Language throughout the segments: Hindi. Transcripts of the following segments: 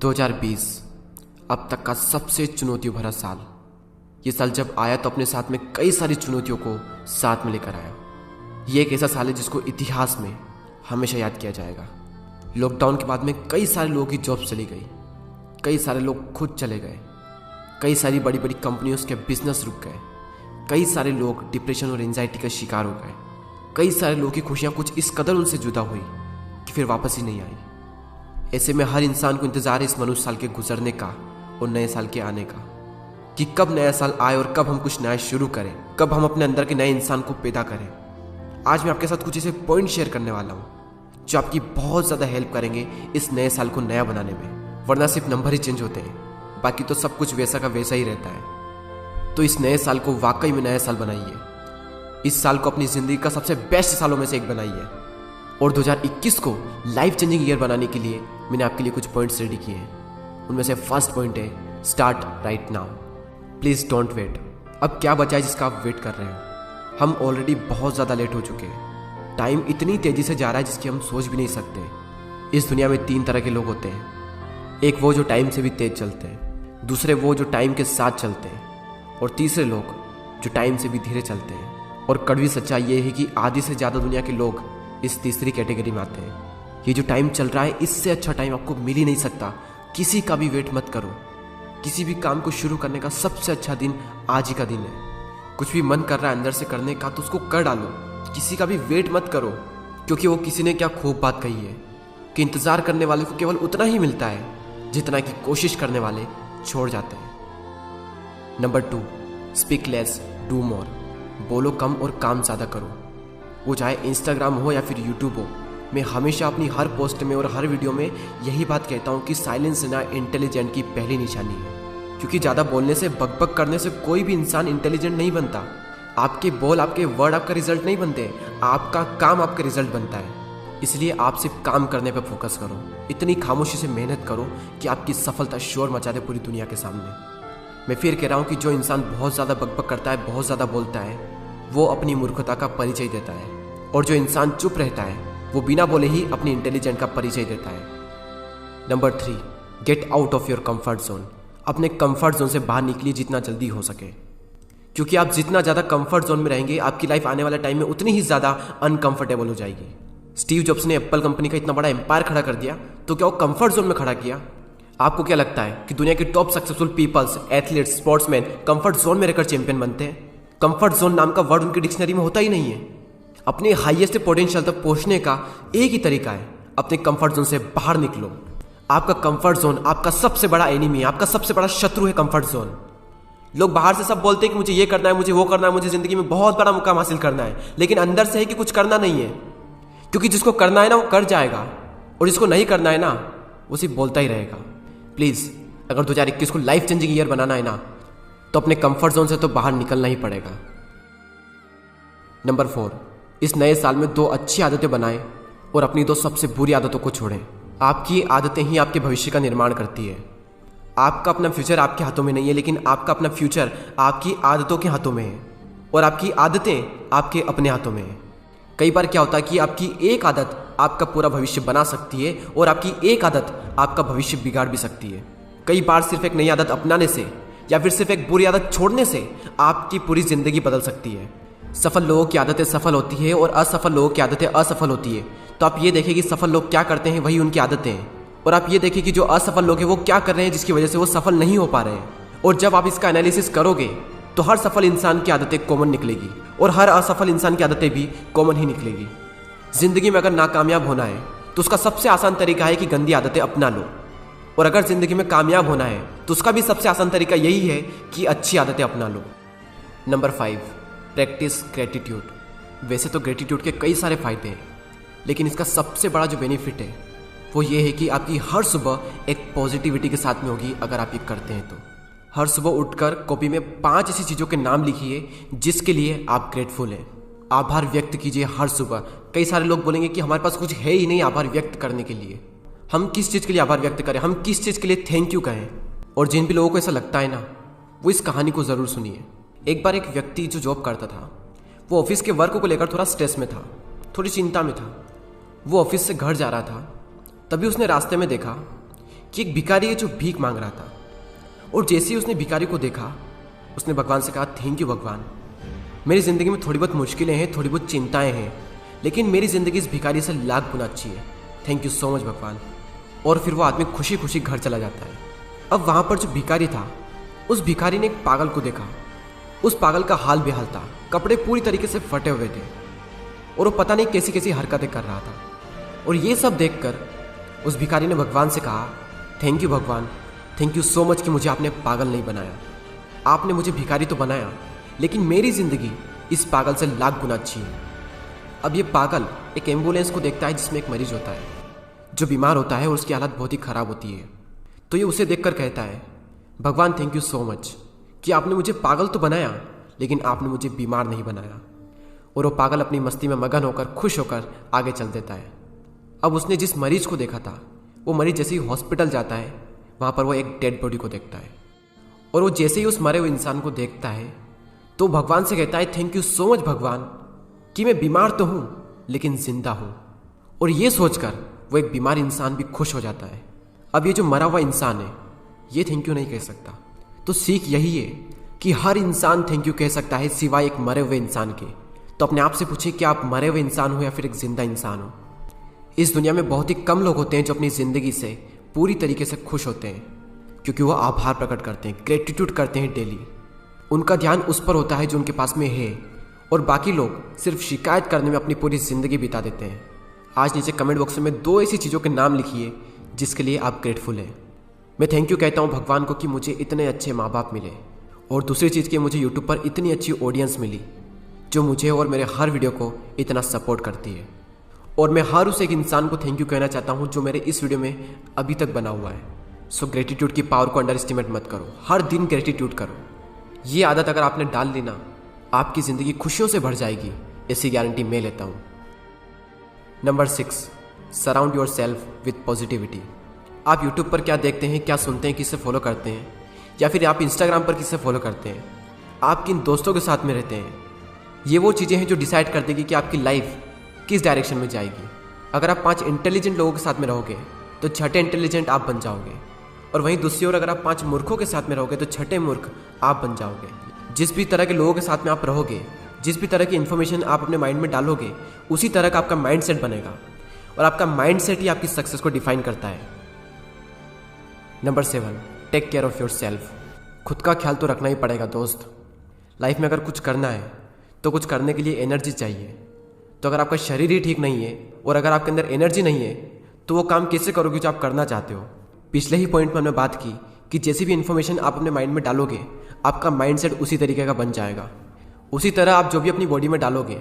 2020 अब तक का सबसे चुनौतियों भरा साल। ये साल जब आया तो अपने साथ में कई सारी चुनौतियों को साथ में लेकर आया। ये एक ऐसा साल है जिसको इतिहास में हमेशा याद किया जाएगा। लॉकडाउन के बाद में कई सारे लोगों की जॉब चली गई, कई सारे लोग खुद चले गए, कई सारी बड़ी बड़ी कंपनियों के बिजनेस रुक गए, कई सारे लोग डिप्रेशन और एंजाइटी का शिकार हो गए, कई सारे लोगों की खुशियाँ कुछ इस कदर उनसे जुदा हुई कि फिर वापस ही नहीं आई। ऐसे में हर इंसान को इंतजार है इस मनुष्य साल के गुजरने का और नए साल के आने का, कि कब नया साल आए और कब हम कुछ नया शुरू करें, कब हम अपने अंदर के नए इंसान को पैदा करें। आज मैं आपके साथ कुछ ऐसे पॉइंट शेयर करने वाला हूँ जो आपकी बहुत ज़्यादा हेल्प करेंगे इस नए साल को नया बनाने में। वरना सिर्फ नंबर ही चेंज होते हैं, बाकी तो सब कुछ वैसा का वैसा ही रहता है। तो इस नए साल को वाकई में नया साल बनाइए। इस साल को अपनी ज़िंदगी का सबसे बेस्ट सालों में से एक बनाइए। और 2021 को लाइफ चेंजिंग ईयर बनाने के लिए मैंने आपके लिए कुछ पॉइंट्स रेडी किए हैं। उनमें से फर्स्ट पॉइंट है start right now. Please don't wait. अब क्या बचा है जिसका आप वेट कर रहे हैं? हम ऑलरेडी बहुत ज़्यादा लेट हो चुके हैं। टाइम इतनी तेज़ी से जा रहा है जिसकी हम सोच भी नहीं सकते। इस दुनिया में 3 तरह के लोग होते हैं। एक वो जो टाइम से भी तेज चलते हैं, दूसरे वो जो टाइम के साथ चलते हैं, और तीसरे लोग जो टाइम से भी धीरे चलते हैं। और कड़वी सच्चाई ये है कि आधी से ज़्यादा दुनिया के लोग इस तीसरी कैटेगरी में आते हैं। ये जो टाइम चल रहा है इससे अच्छा टाइम आपको मिल ही नहीं सकता। किसी का भी वेट मत करो। किसी भी काम को शुरू करने का सबसे अच्छा दिन आज ही का दिन है। कुछ भी मन कर रहा है अंदर से करने का तो उसको कर डालो। किसी का भी वेट मत करो, क्योंकि वो किसी ने क्या खूब बात कही है कि इंतज़ार करने वाले को केवल उतना ही मिलता है जितना कि कोशिश करने वाले छोड़ जाते हैं। Number 2, speak less do more. बोलो कम और काम ज़्यादा करो। वो चाहे इंस्टाग्राम हो या फिर यूट्यूब हो। मैं हमेशा अपनी हर पोस्ट में और हर वीडियो में यही बात कहता हूँ कि साइलेंस ना इंटेलिजेंट की पहली निशानी है। क्योंकि ज़्यादा बोलने से, बकबक करने से कोई भी इंसान इंटेलिजेंट नहीं बनता। आपके बोल, आपके वर्ड आपका रिजल्ट नहीं बनते, आपका काम आपका रिजल्ट बनता है। इसलिए आप सिर्फ काम करने पर फोकस करो। इतनी खामोशी से मेहनत करो कि आपकी सफलता शोर मचा दे पूरी दुनिया के सामने। मैं फिर कह रहा हूँ कि जो इंसान बहुत ज़्यादा बकबक करता है, बहुत ज़्यादा बोलता है, वो अपनी मूर्खता का परिचय देता है। और जो इंसान चुप रहता है वो बिना बोले ही अपनी इंटेलिजेंट का परिचय देता है। Number 3, get out of your comfort zone. अपने कंफर्ट जोन से बाहर निकलिए जितना जल्दी हो सके। क्योंकि आप जितना ज़्यादा कंफर्ट जोन में रहेंगे, आपकी लाइफ आने वाले टाइम में उतनी ही ज़्यादा अनकंफर्टेबल हो जाएगी। स्टीव जॉब्स ने एप्पल कंपनी का इतना बड़ा एम्पायर खड़ा कर दिया, तो क्या वो कंफर्ट जोन में खड़ा किया? आपको क्या लगता है कि दुनिया के top successful peoples, athletes, sportsman comfort zone में रहकर चैंपियन बनते हैं? कंफर्ट जोन नाम का वर्ड उनकी डिक्शनरी में होता ही नहीं है। अपने हाईएस्ट पोटेंशियल तक पहुंचने का एक ही तरीका है, अपने कंफर्ट जोन से बाहर निकलो। आपका कंफर्ट जोन आपका सबसे बड़ा एनिमी है, आपका सबसे बड़ा शत्रु है कंफर्ट जोन। लोग बाहर से सब बोलते हैं कि मुझे ये करना है, मुझे वो करना है, मुझे जिंदगी में बहुत बड़ा मुकाम हासिल करना है, लेकिन अंदर से है कि कुछ करना नहीं है। क्योंकि जिसको करना है ना वो कर जाएगा, और जिसको नहीं करना है ना वो सिर्फ बोलता ही रहेगा। प्लीज़, अगर 2021 को लाइफ चेंजिंग ईयर बनाना है ना, तो अपने कंफर्ट जोन से तो बाहर निकलना ही पड़ेगा। नंबर 4, इस नए साल में 2 अच्छी आदतें बनाएं और अपनी 2 सबसे बुरी आदतों को छोड़ें। आपकी आदतें ही आपके भविष्य का निर्माण करती है। आपका अपना फ्यूचर आपके हाथों में नहीं है, लेकिन आपका अपना फ्यूचर आपकी आदतों के हाथों में है, और आपकी आदतें आपके अपने हाथों में है। कई बार क्या होता है कि आपकी एक आदत आपका पूरा भविष्य बना सकती है, और आपकी एक आदत आपका भविष्य बिगाड़ भी सकती है। कई बार सिर्फ एक नई आदत अपनाने से या फिर सिर्फ एक बुरी आदत छोड़ने से आपकी पूरी जिंदगी बदल सकती है। सफल लोगों की आदतें सफल होती है और असफल लोगों की आदतें असफल होती है। तो आप ये देखें कि सफल लोग क्या करते हैं, वही उनकी आदतें हैं। और आप ये देखें कि जो असफल लोग हैं वो क्या कर रहे हैं जिसकी वजह से वो सफल नहीं हो पा रहे हैं। और जब आप इसका एनालिसिस करोगे तो हर सफल इंसान की आदतें कॉमन निकलेगी, और हर असफल इंसान की आदतें भी कॉमन ही निकलेगी। जिंदगी में अगर नाकामयाब होना है तो उसका सबसे आसान तरीका है कि गंदी आदतें अपना लो, और अगर जिंदगी में कामयाब होना है तो उसका भी सबसे आसान तरीका यही है कि अच्छी आदतें अपना लो। Number 5, practice gratitude. वैसे तो ग्रेटिट्यूड के कई सारे फायदे हैं, लेकिन इसका सबसे बड़ा जो बेनिफिट है वो ये है कि आपकी हर सुबह एक पॉजिटिविटी के साथ में होगी। अगर आप ये करते हैं तो हर सुबह उठकर कॉपी में 5 ऐसी चीज़ों के नाम लिखिए जिसके लिए आप ग्रेटफुल हैं। आभार व्यक्त कीजिए हर सुबह। कई सारे लोग बोलेंगे कि हमारे पास कुछ है ही नहीं आभार व्यक्त करने के लिए। हम किस चीज़ के लिए आभार व्यक्त करें, हम किस चीज़ के लिए थैंक यू कहें? और जिन भी लोगों को ऐसा लगता है ना, वो इस कहानी को ज़रूर सुनिए। एक बार एक व्यक्ति जो जॉब करता था, वो ऑफिस के वर्क को लेकर थोड़ा स्ट्रेस में था, थोड़ी चिंता में था। वो ऑफिस से घर जा रहा था, तभी उसने रास्ते में देखा कि एक भिखारी है जो भीख मांग रहा था। और जैसे ही उसने भिखारी को देखा, उसने भगवान से कहा, थैंक यू भगवान, मेरी ज़िंदगी में थोड़ी बहुत मुश्किलें हैं, थोड़ी बहुत चिंताएं हैं, लेकिन मेरी ज़िंदगी इस भिखारी से लाख गुना अच्छी है। थैंक यू सो मच भगवान। और फिर वो आदमी खुशी खुशी घर चला जाता है। अब वहाँ पर जो भिखारी था, उस भिखारी ने एक पागल को देखा। उस पागल का हाल बेहाल था, कपड़े पूरी तरीके से फटे हुए थे और वो पता नहीं कैसी कैसी हरकतें कर रहा था। और ये सब देखकर उस भिखारी ने भगवान से कहा, थैंक यू भगवान, थैंक यू सो मच कि मुझे आपने पागल नहीं बनाया। आपने मुझे भिखारी तो बनाया, लेकिन मेरी ज़िंदगी इस पागल से लाख गुना अच्छी है। अब ये पागल एक एम्बुलेंस को देखता है जिसमें एक मरीज होता है जो बीमार होता है और उसकी हालत बहुत ही ख़राब होती है। तो ये उसे देखकर कहता है, भगवान थैंक यू सो मच कि आपने मुझे पागल तो बनाया, लेकिन आपने मुझे बीमार नहीं बनाया। और वो पागल अपनी मस्ती में मगन होकर खुश होकर आगे चल देता है। अब उसने जिस मरीज को देखा था, वो मरीज जैसे ही हॉस्पिटल जाता है, वहाँ पर वो एक डेड बॉडी को देखता है। और वो जैसे ही उस मरे हुए इंसान को देखता है तो भगवान से कहता है, थैंक यू सो मच भगवान कि मैं बीमार तो हूँ लेकिन जिंदा हूँ। और ये सोचकर वो एक बीमार इंसान भी खुश हो जाता है। अब ये जो मरा हुआ इंसान है, ये थैंक यू नहीं कह सकता। तो सीख यही है कि हर इंसान थैंक यू कह सकता है सिवाय एक मरे हुए इंसान के। तो अपने आप से पूछिए कि आप मरे हुए इंसान हो या फिर एक जिंदा इंसान हो। इस दुनिया में बहुत ही कम लोग होते हैं जो अपनी ज़िंदगी से पूरी तरीके से खुश होते हैं, क्योंकि वो आभार प्रकट करते हैं, ग्रेटिट्यूड करते हैं डेली। उनका ध्यान उस पर होता है जो उनके पास में है, और बाकी लोग सिर्फ शिकायत करने में अपनी पूरी ज़िंदगी बिता देते हैं। आज नीचे कमेंट बॉक्स में 2 ऐसी चीज़ों के नाम लिखिए जिसके लिए आप ग्रेटफुल हैं। मैं थैंक यू कहता हूँ भगवान को कि मुझे इतने अच्छे माँ बाप मिले, और दूसरी चीज़ कि मुझे यूट्यूब पर इतनी अच्छी ऑडियंस मिली जो मुझे और मेरे हर वीडियो को इतना सपोर्ट करती है। और मैं हर उस एक इंसान को थैंक यू कहना चाहता हूँ जो मेरे इस वीडियो में अभी तक बना हुआ है। सो ग्रेटिट्यूड की पावर को अंडर एस्टिमेट मत करो, हर दिन ग्रेटिट्यूड करो। ये आदत अगर आपने डाल ली ना, आपकी ज़िंदगी खुशियों से भर जाएगी, ऐसी गारंटी मैं लेता हूँ। Number 6, surround yourself with positivity. आप यूट्यूब पर क्या देखते हैं, क्या सुनते हैं, किससे फॉलो करते हैं, या फिर आप इंस्टाग्राम पर किससे फॉलो करते हैं, आप किन दोस्तों के साथ में रहते हैं, ये वो चीज़ें हैं जो डिसाइड कर देगी कि आपकी लाइफ किस डायरेक्शन में जाएगी। अगर आप 5 इंटेलिजेंट लोगों के साथ में रहोगे तो 6ठे इंटेलिजेंट आप बन जाओगे, और वहीं दूसरी ओर अगर आप 5 मूर्खों के साथ में रहोगे तो 6ठे मूर्ख आप बन जाओगे। जिस भी तरह के लोगों के साथ में आप रहोगे, जिस भी तरह की इन्फॉर्मेशन आप अपने माइंड में डालोगे, उसी तरह का आपका माइंड सेट बनेगा, और आपका माइंड सेट ही आपकी सक्सेस को डिफाइन करता है। Number 7, take care of yourself. खुद का ख्याल तो रखना ही पड़ेगा दोस्त। लाइफ में अगर कुछ करना है तो कुछ करने के लिए एनर्जी चाहिए। तो अगर आपका शरीर ही ठीक नहीं है और अगर आपके अंदर एनर्जी नहीं है तो वो काम कैसे करोगे जो आप करना चाहते हो। पिछले ही पॉइंट में हमने बात की कि जैसी भी इन्फॉर्मेशन आप अपने माइंड में डालोगे, आपका माइंडसेट उसी तरीके का बन जाएगा। उसी तरह आप जो भी अपनी बॉडी में डालोगे,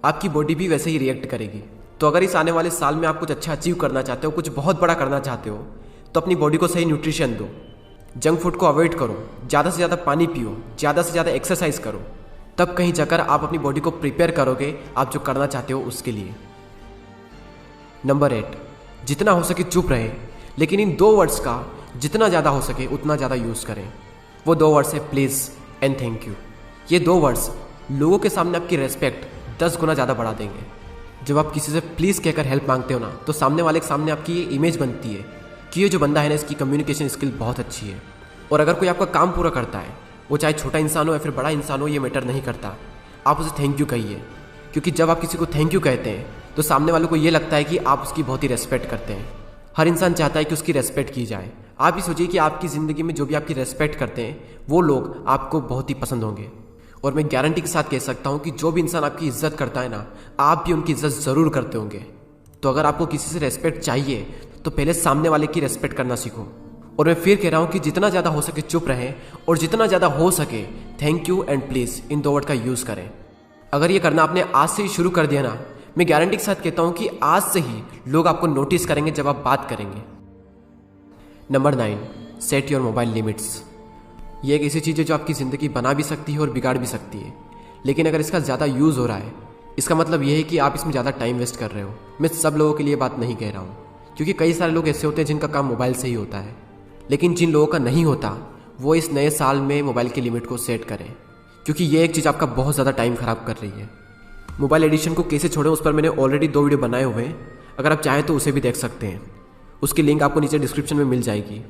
आपकी बॉडी भी वैसे ही रिएक्ट करेगी। तो अगर इस आने वाले साल में आप कुछ अच्छा अचीव करना चाहते हो, कुछ बहुत बड़ा करना चाहते हो, तो अपनी बॉडी को सही न्यूट्रिशन दो, जंक फूड को अवॉइड करो, ज़्यादा से ज़्यादा पानी पियो, ज़्यादा से ज़्यादा एक्सरसाइज करो। तब कहीं जाकर आप अपनी बॉडी को प्रिपेयर करोगे आप जो करना चाहते हो उसके लिए। नंबर 8, जितना हो सके चुप रहे, लेकिन इन 2 वर्ड्स का जितना ज़्यादा हो सके उतना ज़्यादा यूज़ करें। वो 2 वर्ड्स है प्लीज़ एंड थैंक यू। ये 2 वर्ड्स लोगों के सामने आपकी रेस्पेक्ट 10 गुना ज़्यादा बढ़ा देंगे। जब आप किसी से प्लीज़ कहकर हेल्प मांगते हो ना, तो सामने वाले के सामने आपकी ये इमेज बनती है कि ये जो बंदा है ना, इसकी कम्युनिकेशन स्किल बहुत अच्छी है। और अगर कोई आपका काम पूरा करता है, वो चाहे छोटा इंसान हो या फिर बड़ा इंसान हो, ये मैटर नहीं करता, आप उसे थैंक यू कहिए। क्योंकि जब आप किसी को थैंक यू कहते हैं तो सामने वालों को ये लगता है कि आप उसकी बहुत ही रेस्पेक्ट करते हैं। हर इंसान चाहता है कि उसकी रेस्पेक्ट की जाए। आप ही सोचिए कि आपकी ज़िंदगी में जो भी आपकी रेस्पेक्ट करते हैं वो लोग आपको बहुत ही पसंद होंगे। और मैं गारंटी के साथ कह सकता हूँ कि जो भी इंसान आपकी इज्जत करता है ना, आप भी उनकी इज्जत ज़रूर करते होंगे। तो अगर आपको किसी से रेस्पेक्ट चाहिए तो पहले सामने वाले की रेस्पेक्ट करना सीखो। और मैं फिर कह रहा हूँ कि जितना ज़्यादा हो सके चुप रहें, और जितना ज़्यादा हो सके thank you and please in 2 word का यूज़ करें। अगर ये करना आपने आज से ही शुरू कर दिया ना, मैं गारंटी के साथ कहता हूँ कि आज से ही लोग आपको नोटिस करेंगे जब आप बात करेंगे। Number 9, set your mobile limits. ये एक ऐसी चीज़ है जो आपकी ज़िंदगी बना भी सकती है और बिगाड़ भी सकती है। लेकिन अगर इसका ज़्यादा यूज़ हो रहा है, इसका मतलब ये है कि आप इसमें ज़्यादा टाइम वेस्ट कर रहे हो। मैं सब लोगों के लिए बात नहीं कह रहा हूँ, क्योंकि कई सारे लोग ऐसे होते हैं जिनका काम मोबाइल से ही होता है। लेकिन जिन लोगों का नहीं होता, वो इस नए साल में मोबाइल की लिमिट को सेट करें, क्योंकि ये एक चीज़ आपका बहुत ज़्यादा टाइम ख़राब कर रही है। मोबाइल एडिक्शन को कैसे छोड़ें उस पर मैंने ऑलरेडी 2 वीडियो बनाए हुए हैं, अगर आप चाहें तो उसे भी देख सकते हैं। उसकी लिंक आपको नीचे डिस्क्रिप्शन में मिल जाएगी।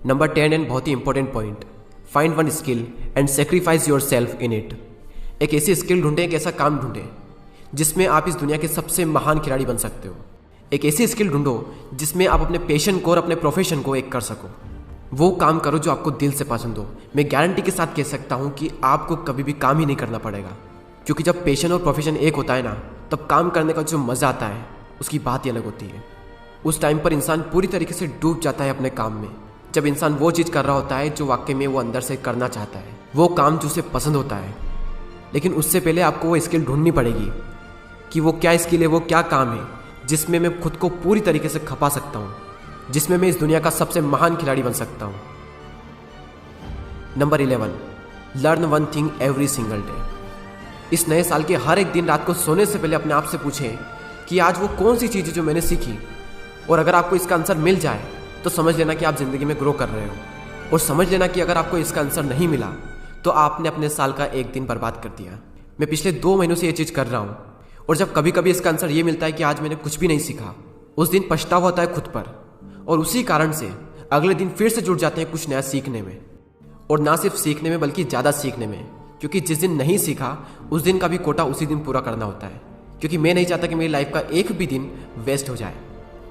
नंबर 10 एंड बहुत ही important point, find one skill and sacrifice yourself in it. एक ऐसी स्किल ढूंढें, एक ऐसा काम ढूंढें जिसमें आप इस दुनिया के सबसे महान खिलाड़ी बन सकते हो। एक ऐसी स्किल ढूंढो जिसमें आप अपने पैशन को और अपने प्रोफेशन को एक कर सको। वो काम करो जो आपको दिल से पसंद हो। मैं गारंटी के साथ कह सकता हूँ कि आपको कभी भी काम ही नहीं करना पड़ेगा, क्योंकि जब पैशन और प्रोफेशन एक होता है ना, तब काम करने का जो मज़ा आता है उसकी बात ही अलग होती है। उस टाइम पर इंसान पूरी तरीके से डूब जाता है अपने काम में। जब इंसान वो चीज़ कर रहा होता है जो वाकई में वो अंदर से करना चाहता है, वो काम जो उसे पसंद होता है। लेकिन उससे पहले आपको वो स्किल ढूंढनी पड़ेगी कि वो क्या स्किल है, वो क्या काम है जिसमें मैं खुद को पूरी तरीके से खपा सकता हूँ, जिसमें मैं इस दुनिया का सबसे महान खिलाड़ी बन सकता हूँ। Number 11, learn one thing every single day. इस नए साल के हर एक दिन रात को सोने से पहले अपने आप से पूछें कि आज वो कौन सी चीज़ है जो मैंने सीखी, और अगर आपको इसका आंसर मिल जाए तो समझ लेना कि आप ज़िंदगी में ग्रो कर रहे हो, और समझ लेना कि अगर आपको इसका आंसर नहीं मिला तो आपने अपने साल का एक दिन बर्बाद कर दिया। मैं पिछले 2 महीनों से ये चीज़ कर रहा हूँ, और जब कभी कभी इसका आंसर ये मिलता है कि आज मैंने कुछ भी नहीं सीखा, उस दिन पछतावा होता है खुद पर, और उसी कारण से अगले दिन फिर से जुट जाते हैं कुछ नया सीखने में। और ना सिर्फ सीखने में बल्कि ज़्यादा सीखने में, क्योंकि जिस दिन नहीं सीखा उस दिन का भी कोटा उसी दिन पूरा करना होता है। क्योंकि मैं नहीं चाहता कि मेरी लाइफ का एक भी दिन वेस्ट हो जाए।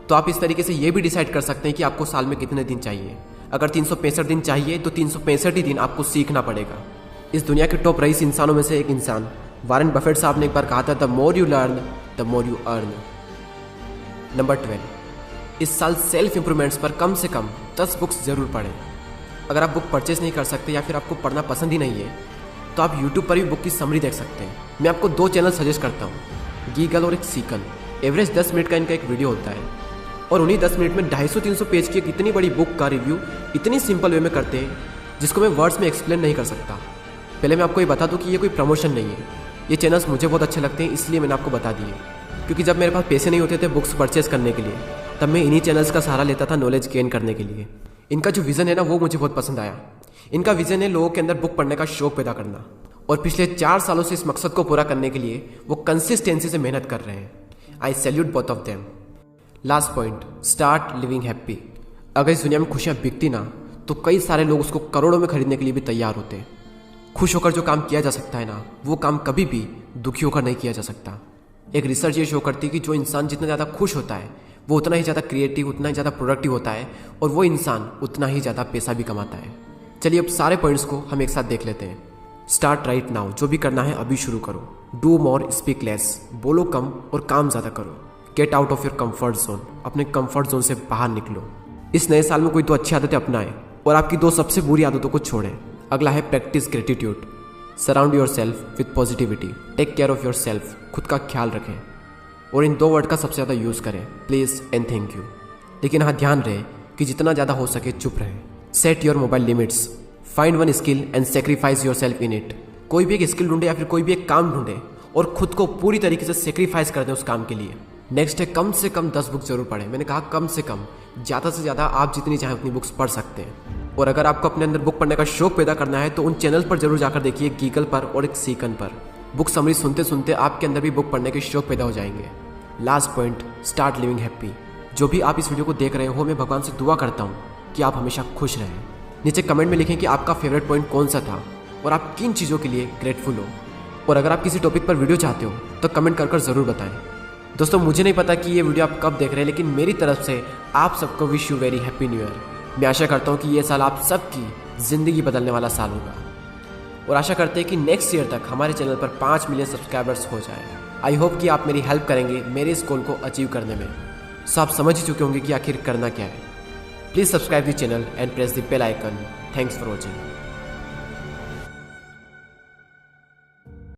तो आप इस तरीके से ये भी डिसाइड कर सकते हैं कि आपको साल में कितने दिन चाहिए। अगर 365 दिन चाहिए तो 365 ही दिन आपको सीखना पड़ेगा। इस दुनिया के टॉप रईस इंसानों में से एक इंसान वॉरेन बफेट साहब ने एक बार कहा था, the more you learn the more you earn. Number 12, इस साल सेल्फ इंप्रूवमेंट्स पर कम से कम 10 बुक्स जरूर पढ़ें। अगर आप बुक परचेज नहीं कर सकते या फिर आपको पढ़ना पसंद ही नहीं है तो आप यूट्यूब पर भी बुक की समरी देख सकते हैं। मैं आपको 2 चैनल सजेस्ट करता हूँ, गीगल और एक सीकल। एवरेज 10 मिनट का इनका एक वीडियो होता है, और उन्हीं 10 मिनट में 250-300 पेज की एक इतनी बड़ी बुक का रिव्यू इतनी सिंपल वे में करते हैं जिसको मैं वर्ड्स में एक्सप्लेन नहीं कर सकता। पहले मैं आपको ये बता दूँ कि ये कोई प्रमोशन नहीं है, ये चैनल्स मुझे बहुत अच्छे लगते हैं इसलिए मैंने आपको बता दिए। क्योंकि जब मेरे पास पैसे नहीं होते थे बुक्स परचेज करने के लिए, तब मैं इन्हीं चैनल्स का सहारा लेता था नॉलेज गेन करने के लिए। इनका जो विज़न है ना, वो मुझे बहुत पसंद आया। इनका विज़न है लोगों के अंदर बुक पढ़ने का शौक पैदा करना, और पिछले 4 सालों से इस मकसद को पूरा करने के लिए वो कंसिस्टेंसी से मेहनत कर रहे हैं। आई salute both of them. Last point, start living happy. अगर इस दुनिया में खुशियाँ बिकती ना, तो कई सारे लोग उसको करोड़ों में खरीदने के लिए भी तैयार होते हैं। खुश होकर जो काम किया जा सकता है ना, वो काम कभी भी दुखी होकर नहीं किया जा सकता। एक रिसर्च ये शो करती है कि जो इंसान जितना ज़्यादा खुश होता है वो उतना ही ज़्यादा क्रिएटिव, उतना ही ज़्यादा प्रोडक्टिव होता है, और वो इंसान उतना ही ज़्यादा पैसा भी कमाता है। चलिए अब सारे पॉइंट्स को हम एक साथ देख लेते हैं। स्टार्ट राइट नाउ, जो भी करना है अभी शुरू करो। डू मोर स्पीक लेस, बोलो कम और काम ज़्यादा करो। Get out of your comfort zone, अपने कंफर्ट जोन से बाहर निकलो। इस नए साल में कोई 2 अच्छी आदतें अपनाएं और आपकी 2 सबसे बुरी आदतों को छोड़ें। अगला है practice gratitude. Surround yourself with positivity. Take care of yourself, खुद का ख्याल रखें, और इन 2 वर्ड का सबसे ज़्यादा यूज़ करें, प्लीज़ एंड थैंक यू। लेकिन हाँ, ध्यान रहे कि जितना ज़्यादा हो सके चुप रहें। Set your mobile limits. Find one skill and sacrifice yourself in it. कोई भी एक स्किल ढूंढे या फिर कोई भी एक काम ढूंढे और खुद को पूरी तरीके से सेक्रीफाइस कर दें उस काम के लिए। नेक्स्ट है कम से कम 10 बुक जरूर पढ़ें। मैंने कहा कम से कम, ज़्यादा से ज़्यादा आप जितनी चाहें उतनी बुक्स पढ़ सकते हैं। और अगर आपको अपने अंदर बुक पढ़ने का शौक पैदा करना है तो उन चैनल पर जरूर जाकर देखिए, गीगल पर और एक सीकन पर। बुक समरी सुनते सुनते आपके अंदर भी बुक पढ़ने के शौक पैदा हो जाएंगे। Last point, start living happy. जो भी आप इस वीडियो को देख रहे हो, मैं भगवान से दुआ करता हूँ कि आप हमेशा खुश रहें। नीचे कमेंट में लिखें कि आपका फेवरेट पॉइंट कौन सा था और आप किन चीज़ों के लिए ग्रेटफुल हो। और अगर आप किसी टॉपिक पर वीडियो चाहते हो तो कमेंट कर ज़रूर बताएं। दोस्तों, मुझे नहीं पता कि ये वीडियो आप कब देख रहे हैं, लेकिन मेरी तरफ से आप सबको wish you very happy new year. मैं आशा करता हूँ कि ये साल आप सबकी ज़िंदगी बदलने वाला साल होगा, और आशा करते हैं कि नेक्स्ट ईयर तक हमारे चैनल पर 5 मिलियन सब्सक्राइबर्स हो जाए। आई होप कि आप मेरी हेल्प करेंगे मेरे इस गोल को अचीव करने में। सो आप समझ ही चुके होंगे कि आखिर करना क्या है। Please subscribe the channel and press the bell icon. Thanks for watching.